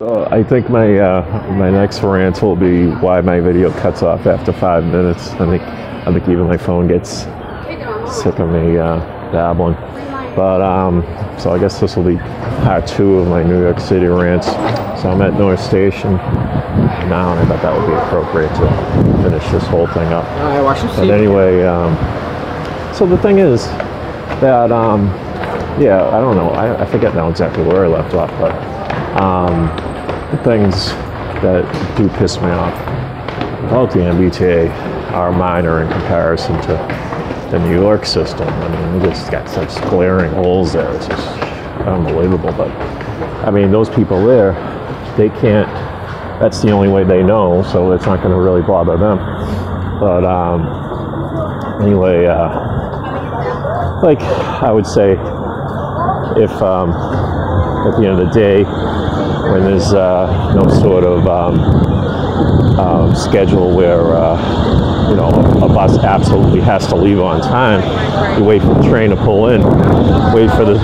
So I think my next rant will be why my video cuts off after 5 minutes. I think even my phone gets sick of me babbling. But so I guess this will be part 2 of my New York City rants. So I'm at North Station now, and I thought that would be appropriate to finish this whole thing up. But anyway, so the thing is that yeah, I don't know. I forget now exactly where I left off, but the things that do piss me off about the MBTA are minor in comparison to the New York system. I mean, we just got such glaring holes there. It's just unbelievable. But I mean, those people there, they can't. That's the only way they know, so it's not going to really bother them. But anyway, like I would say, if at the end of the day, when there's no sort of schedule where you know, a bus absolutely has to leave on time, you wait for the train to pull in, wait for the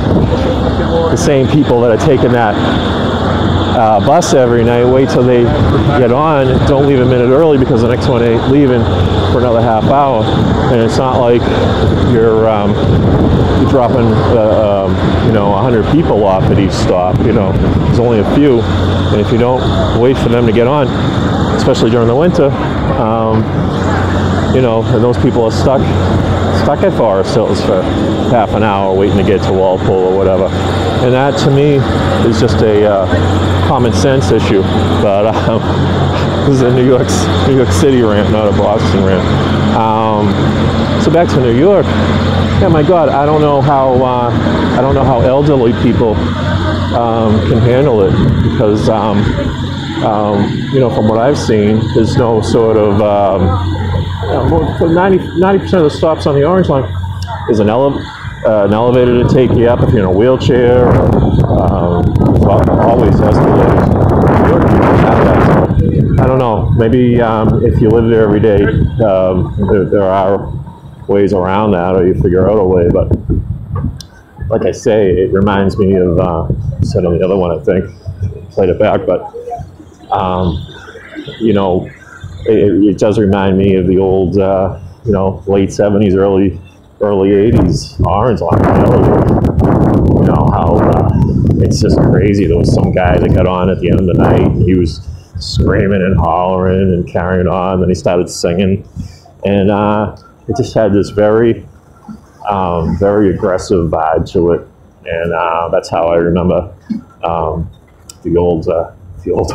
same people that are taking that bus every night, wait till they get on, don't leave a minute early because the next one ain't leaving for another half hour. And it's not like you're dropping you know, 100 people off at each stop. You know, there's only a few, and if you don't wait for them to get on, especially during the winter, you know, and those people are stuck at Forest Hills for half an hour waiting to get to Walpole or whatever. And that to me is just a common sense issue. But this is a New York City rant, not a Boston rant. So back to New York. Yeah, my God, I don't know how elderly people can handle it, because you know, from what I've seen, there's no sort of 90% of the stops on the Orange Line is an elevator to take you up if you're in a wheelchair. Always escalators. I don't know. Maybe if you live there every day, there are ways around that, or you figure out a way. But like I say, it reminds me of said on the other one, I think, played it back, but you know, it does remind me of the old you know, late 70s, early 80s Orange Line. You know how it's just crazy. There was some guy that got on at the end of the night, and he was screaming and hollering and carrying on. Then he started singing, and it just had this very aggressive vibe to it. And that's how I remember the old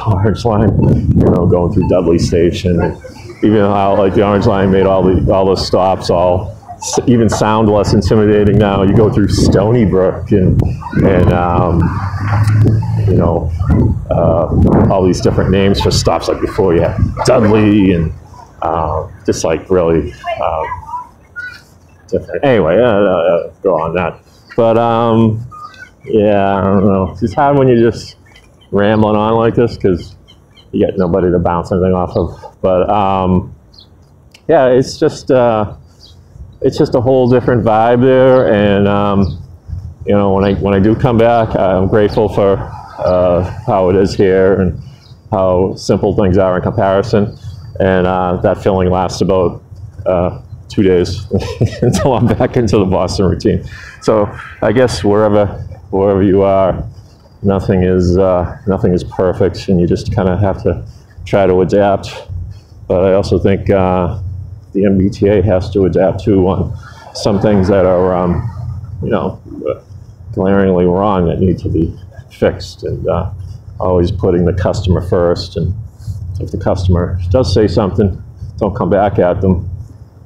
Orange Line, you know, going through Dudley Station. And even how, like, the Orange Line made all the stops even sound less intimidating now. You go through Stony Brook and you know, all these different names for stops. Like before, you had Dudley, and just like really different. Anyway, go on that. But yeah, I don't know. It's hard when you're just rambling on like this, because you get nobody to bounce anything off of. But yeah, it's just a whole different vibe there. And you know, when I do come back, I'm grateful for how it is here and how simple things are in comparison. And that feeling lasts about 2 days until I'm back into the Boston routine. So I guess wherever you are, nothing is perfect, and you just kind of have to try to adapt. But I also think the MBTA has to adapt too on some things that are you know, glaringly wrong, that need to be fixed, and always putting the customer first. And if the customer does say something, don't come back at them,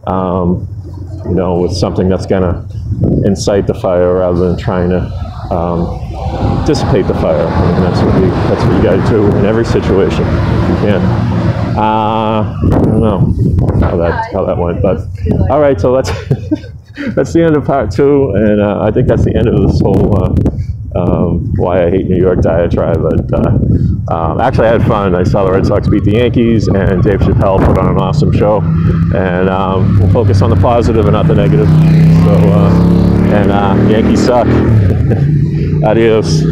you know, with something that's going to incite the fire rather than trying to dissipate the fire. And that's what you got to do in every situation if you can. I don't know how that went, but all right. So that's that's the end of part 2, and I think that's the end of this whole why I hate New York diatribe. But actually, I had fun. I saw the Red Sox beat the Yankees, and Dave Chappelle put on an awesome show. And we'll focus on the positive and not the negative. So, and Yankees suck. Adios.